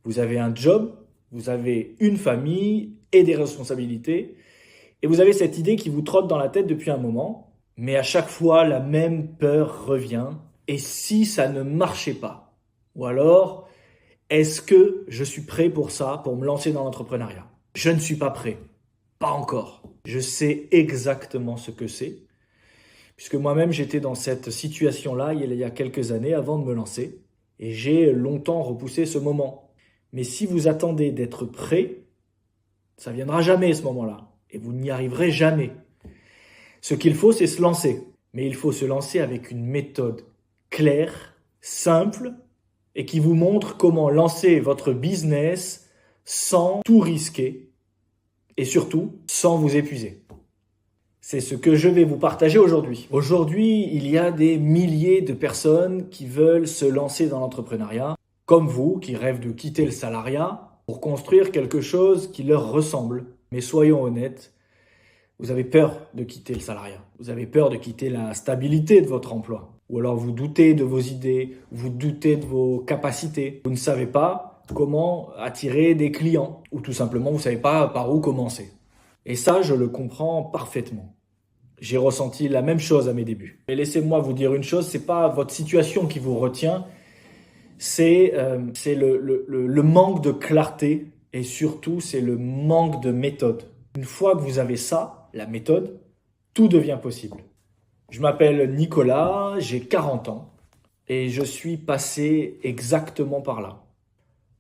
Vous avez un job, vous avez une famille et des responsabilités, et vous avez cette idée qui vous trotte dans la tête depuis un moment, mais à chaque fois, la même peur revient. Et si ça ne marchait pas? Ou alors, est-ce que je suis prêt pour ça, pour me lancer dans l'entrepreneuriat? Je ne suis pas prêt. Pas encore. Je sais exactement ce que c'est, puisque moi-même j'étais dans cette situation-là il y a quelques années avant de me lancer, et j'ai longtemps repoussé ce moment. Mais si vous attendez d'être prêt, ça viendra jamais ce moment-là, et vous n'y arriverez jamais. Ce qu'il faut, c'est se lancer. Mais il faut se lancer avec une méthode claire, simple, et qui vous montre comment lancer votre business sans tout risquer, et surtout sans vous épuiser. C'est ce que je vais vous partager aujourd'hui. Aujourd'hui, il y a des milliers de personnes qui veulent se lancer dans l'entrepreneuriat, comme vous, qui rêvent de quitter le salariat pour construire quelque chose qui leur ressemble. Mais soyons honnêtes, vous avez peur de quitter le salariat. Vous avez peur de quitter la stabilité de votre emploi. Ou alors vous doutez de vos idées, vous doutez de vos capacités. Vous ne savez pas comment attirer des clients. Ou tout simplement, vous ne savez pas par où commencer. Et ça, je le comprends parfaitement. J'ai ressenti la même chose à mes débuts. Mais laissez-moi vous dire une chose, c'est pas votre situation qui vous retient, c'est le manque de clarté et surtout c'est le manque de méthode. Une fois que vous avez ça, la méthode, tout devient possible. Je m'appelle Nicolas, j'ai 40 ans et je suis passé exactement par là.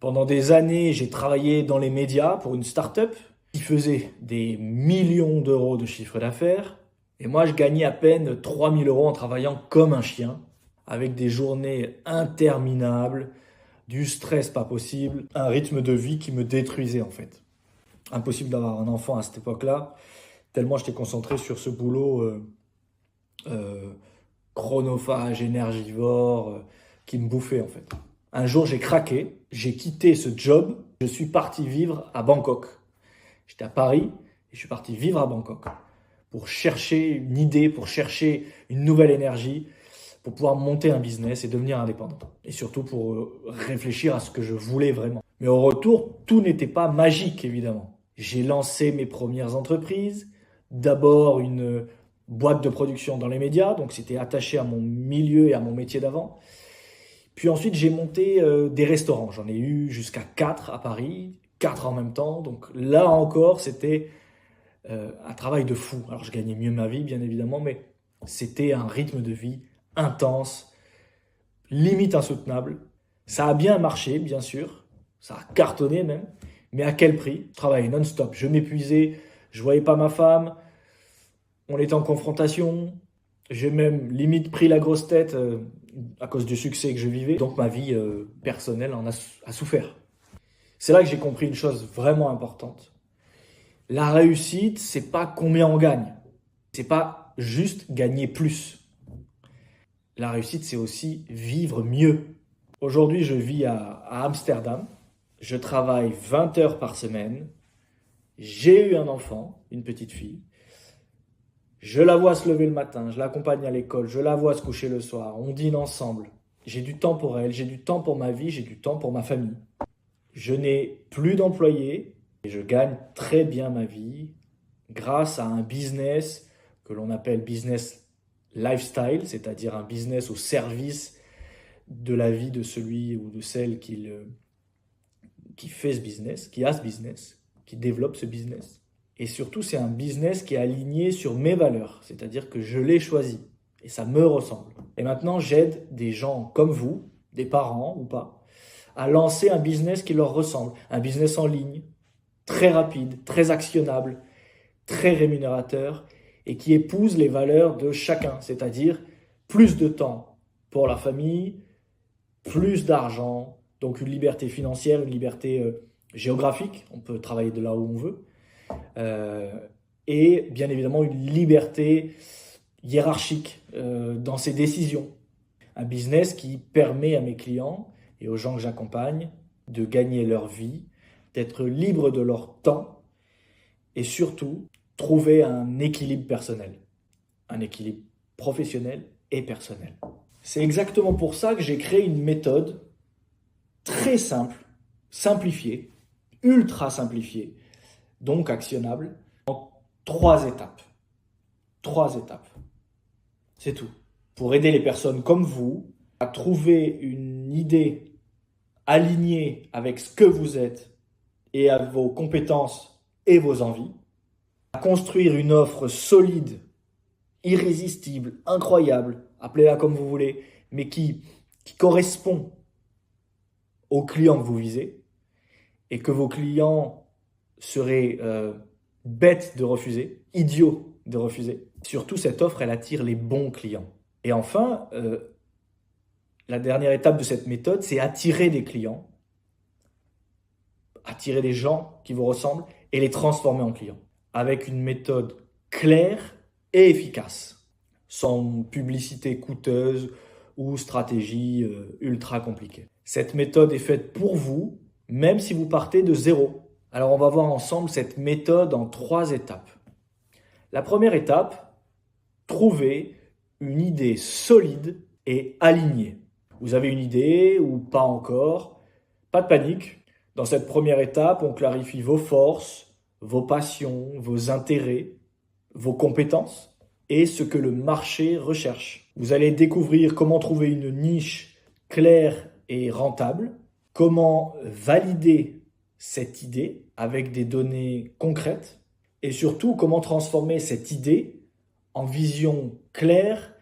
Pendant des années, j'ai travaillé dans les médias pour une start-up qui faisait des millions d'euros de chiffre d'affaires. Et moi, je gagnais à peine 3000 euros en travaillant comme un chien, avec des journées interminables, du stress pas possible, un rythme de vie qui me détruisait en fait. Impossible d'avoir un enfant à cette époque-là, tellement j'étais concentré sur ce boulot euh, chronophage, énergivore, qui me bouffait en fait. Un jour, j'ai craqué, j'ai quitté ce job, je suis parti vivre à Bangkok. J'étais à Paris et je suis parti vivre à Bangkok pour chercher une idée, pour chercher une nouvelle énergie, pour pouvoir monter un business et devenir indépendant. Et surtout pour réfléchir à ce que je voulais vraiment. Mais au retour, tout n'était pas magique, évidemment. J'ai lancé mes premières entreprises. D'abord une boîte de production dans les médias, donc c'était attaché à mon milieu et à mon métier d'avant. Puis ensuite, j'ai monté des restaurants. J'en ai eu jusqu'à 4 à Paris, 4 en même temps. Donc là encore, c'était un travail de fou. Alors je gagnais mieux ma vie, bien évidemment, mais c'était un rythme de vie intense, limite insoutenable. Ça a bien marché, bien sûr. Ça a cartonné même. Mais à quel prix? Je travaillais non-stop. Je m'épuisais. Je voyais pas ma femme. On était en confrontation. J'ai même limite pris la grosse tête à cause du succès que je vivais. Donc ma vie personnelle a souffert. C'est là que j'ai compris une chose vraiment importante. La réussite, c'est pas combien on gagne. C'est pas juste gagner plus. La réussite, c'est aussi vivre mieux. Aujourd'hui, je vis à Amsterdam. Je travaille 20 heures par semaine. J'ai eu un enfant, une petite fille. Je la vois se lever le matin, je l'accompagne à l'école, je la vois se coucher le soir, on dîne ensemble. J'ai du temps pour elle, j'ai du temps pour ma vie, j'ai du temps pour ma famille. Je n'ai plus d'employés et je gagne très bien ma vie grâce à un business que l'on appelle business lifestyle, c'est-à-dire un business au service de la vie de celui ou de celle qui fait ce business, qui a ce business, qui développe ce business. Et surtout, c'est un business qui est aligné sur mes valeurs, c'est-à-dire que je l'ai choisi et ça me ressemble. Et maintenant, j'aide des gens comme vous, des parents ou pas, à lancer un business qui leur ressemble, un business en ligne, très rapide, très actionnable, très rémunérateur et qui épouse les valeurs de chacun, c'est-à-dire plus de temps pour la famille, plus d'argent, donc une liberté financière, une liberté géographique, on peut travailler de là où on veut, euh, et bien évidemment une liberté hiérarchique dans ses décisions. Un business qui permet à mes clients et aux gens que j'accompagne de gagner leur vie, d'être libres de leur temps et surtout trouver un équilibre personnel, un équilibre professionnel et personnel. C'est exactement pour ça que j'ai créé une méthode très simple, simplifiée, ultra simplifiée, donc actionnable, en 3 étapes. 3 étapes. C'est tout. Pour aider les personnes comme vous à trouver une idée alignée avec ce que vous êtes et à vos compétences et vos envies, à construire une offre solide, irrésistible, incroyable, appelez-la comme vous voulez, mais qui correspond aux clients que vous visez et que vos clients seraient bêtes de refuser, idiots de refuser. Surtout, cette offre, elle attire les bons clients. Et enfin, la dernière étape de cette méthode, c'est attirer des clients, attirer des gens qui vous ressemblent et les transformer en clients. Avec une méthode claire et efficace, sans publicité coûteuse ou stratégie ultra compliquée. Cette méthode est faite pour vous, même si vous partez de zéro. Alors on va voir ensemble cette méthode en 3 étapes. La première étape, trouver une idée solide et alignée. Vous avez une idée ou pas encore, pas de panique. Dans cette première étape, on clarifie vos forces, vos passions, vos intérêts, vos compétences et ce que le marché recherche. Vous allez découvrir comment trouver une niche claire et rentable, comment valider cette idée avec des données concrètes et surtout comment transformer cette idée en vision claire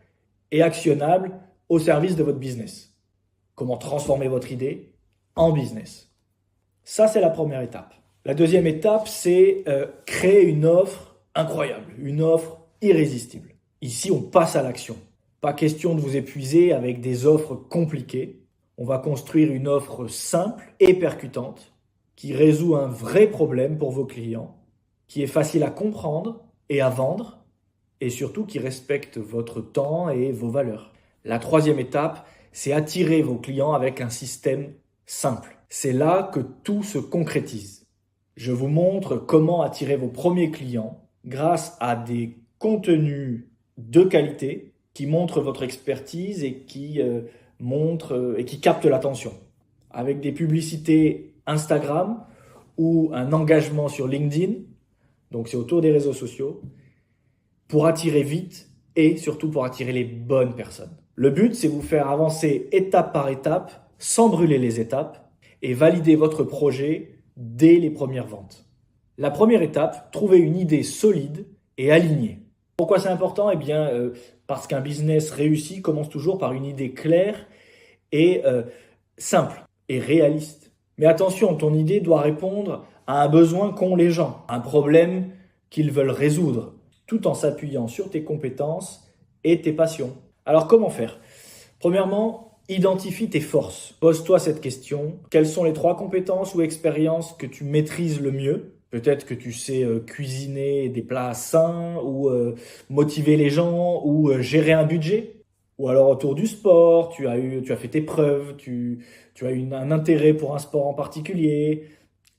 et actionnable au service de votre business. Comment transformer votre idée en business. Ça, c'est la première étape. La deuxième étape, c'est créer une offre incroyable, une offre irrésistible. Ici, on passe à l'action. Pas question de vous épuiser avec des offres compliquées. On va construire une offre simple et percutante qui résout un vrai problème pour vos clients, qui est facile à comprendre et à vendre et surtout qui respecte votre temps et vos valeurs. La troisième étape, c'est attirer vos clients avec un système simple. C'est là que tout se concrétise. Je vous montre comment attirer vos premiers clients grâce à des contenus de qualité qui montrent votre expertise et qui captent l'attention. Avec des publicités Instagram ou un engagement sur LinkedIn, donc c'est autour des réseaux sociaux, pour attirer vite et surtout pour attirer les bonnes personnes. Le but, c'est vous faire avancer étape par étape, sans brûler les étapes, et valider votre projet dès les premières ventes. La première étape, trouver une idée solide et alignée. Pourquoi c'est important ? Eh bien, parce qu'un business réussi commence toujours par une idée claire et simple et réaliste. Mais attention, ton idée doit répondre à un besoin qu'ont les gens, un problème qu'ils veulent résoudre, tout en s'appuyant sur tes compétences et tes passions. Alors comment faire ? Premièrement, identifie tes forces. Pose-toi cette question. Quelles sont les 3 compétences ou expériences que tu maîtrises le mieux ? Peut-être que tu sais cuisiner des plats sains ou motiver les gens ou gérer un budget. Ou alors autour du sport, tu as fait tes preuves, tu as eu un intérêt pour un sport en particulier.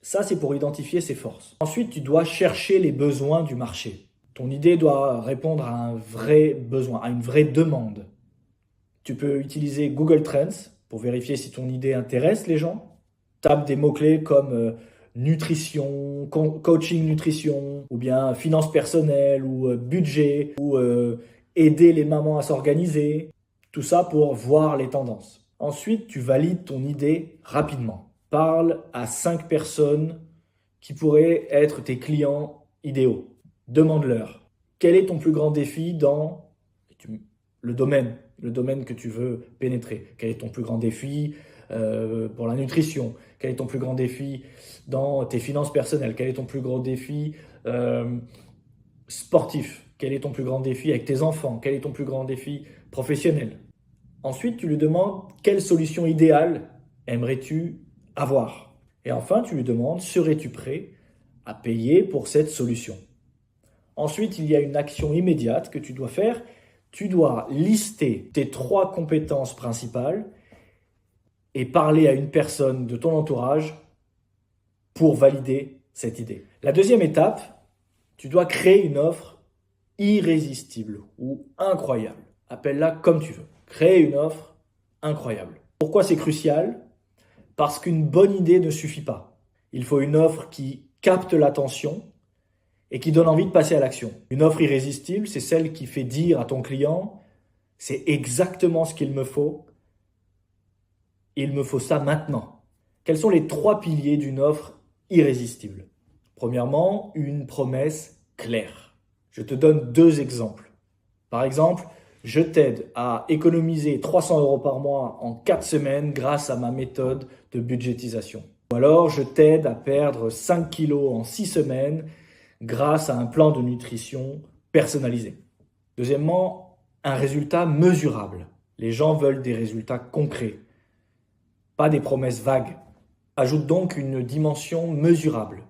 Ça, c'est pour identifier ses forces. Ensuite, tu dois chercher les besoins du marché. Ton idée doit répondre à un vrai besoin, à une vraie demande. Tu peux utiliser Google Trends pour vérifier si ton idée intéresse les gens. Tape des mots-clés comme nutrition, coaching nutrition, ou bien finances personnelles, ou budget, ou aider les mamans à s'organiser. Tout ça pour voir les tendances. Ensuite, tu valides ton idée rapidement. Parle à 5 personnes qui pourraient être tes clients idéaux. Demande-leur, quel est ton plus grand défi dans le domaine que tu veux pénétrer. Quel est ton plus grand défi pour la nutrition ? Quel est ton plus grand défi dans tes finances personnelles ? Quel est ton plus gros défi sportif ? Quel est ton plus grand défi avec tes enfants ? Quel est ton plus grand défi professionnel ? Ensuite, tu lui demandes quelle solution idéale aimerais-tu avoir ? Et enfin, tu lui demandes, serais-tu prêt à payer pour cette solution ? Ensuite, il y a une action immédiate que tu dois faire. Tu dois lister tes 3 compétences principales et parler à une personne de ton entourage pour valider cette idée. La deuxième étape, tu dois créer une offre irrésistible ou incroyable. Appelle-la comme tu veux. Créer une offre incroyable. Pourquoi c'est crucial ? Parce qu'une bonne idée ne suffit pas. Il faut une offre qui capte l'attention et qui donne envie de passer à l'action. Une offre irrésistible, c'est celle qui fait dire à ton client « c'est exactement ce qu'il me faut, il me faut ça maintenant ». Quels sont les 3 piliers d'une offre irrésistible? Premièrement, une promesse claire. Je te donne 2 exemples. Par exemple, je t'aide à économiser 300 € par mois en 4 semaines grâce à ma méthode de budgétisation. Ou alors, je t'aide à perdre 5 kilos en 6 semaines grâce à un plan de nutrition personnalisé. Deuxièmement, un résultat mesurable. Les gens veulent des résultats concrets, pas des promesses vagues. Ajoute donc une dimension mesurable.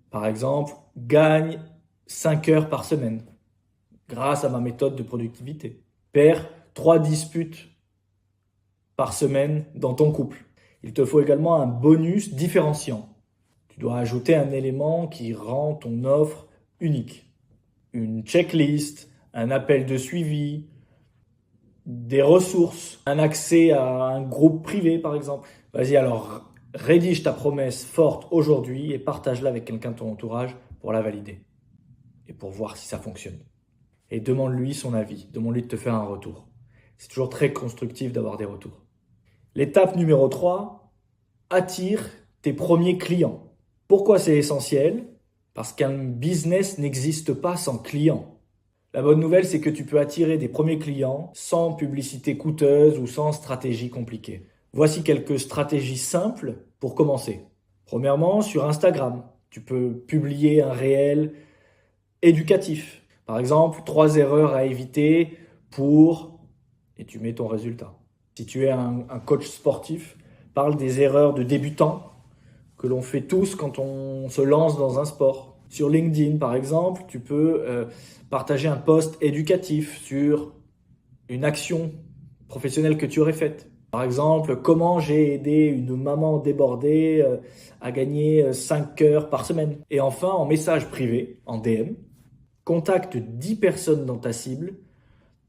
Par exemple, gagne 5 heures par semaine grâce à ma méthode de productivité. Perds 3 disputes par semaine dans ton couple. Il te faut également un bonus différenciant. Tu dois ajouter un élément qui rend ton offre unique. Une checklist, un appel de suivi, des ressources, un accès à un groupe privé par exemple. Vas-y alors, rédige ta promesse forte aujourd'hui et partage-la avec quelqu'un de ton entourage pour la valider et pour voir si ça fonctionne. Et demande-lui son avis, demande-lui de te faire un retour. C'est toujours très constructif d'avoir des retours. L'étape numéro 3, attire tes premiers clients. Pourquoi c'est essentiel? Parce qu'un business n'existe pas sans clients. La bonne nouvelle, c'est que tu peux attirer des premiers clients sans publicité coûteuse ou sans stratégie compliquée. Voici quelques stratégies simples pour commencer. Premièrement, sur Instagram, tu peux publier un réel éducatif. Par exemple, 3 erreurs à éviter pour... et tu mets ton résultat. Si tu es un coach sportif, parle des erreurs de débutants que l'on fait tous quand on se lance dans un sport. Sur LinkedIn, par exemple, tu peux partager un post éducatif sur une action professionnelle que tu aurais faite. Par exemple, comment j'ai aidé une maman débordée à gagner 5 heures par semaine. Et enfin, en message privé, en DM, contacte 10 personnes dans ta cible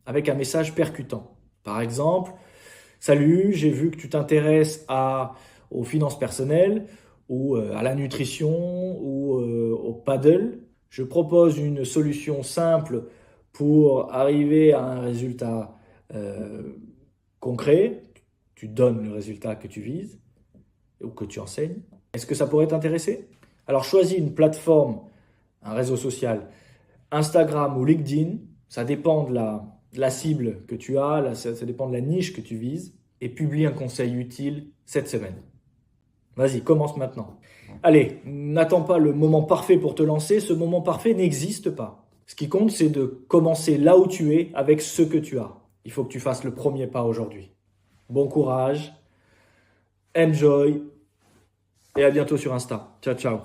avec un message percutant. Par exemple, « Salut, j'ai vu que tu t'intéresses aux finances personnelles ou à la nutrition ou au paddle. Je propose une solution simple pour arriver à un résultat concret. » Tu donnes le résultat que tu vises ou que tu enseignes. Est-ce que ça pourrait t'intéresser? Alors choisis une plateforme, un réseau social, Instagram ou LinkedIn, ça dépend de la cible que tu as, ça dépend de la niche que tu vises, et publie un conseil utile cette semaine. Vas-y, commence maintenant. Allez, n'attends pas le moment parfait pour te lancer, ce moment parfait n'existe pas. Ce qui compte, c'est de commencer là où tu es avec ce que tu as. Il faut que tu fasses le premier pas aujourd'hui. Bon courage, enjoy, et à bientôt sur Insta. Ciao, ciao.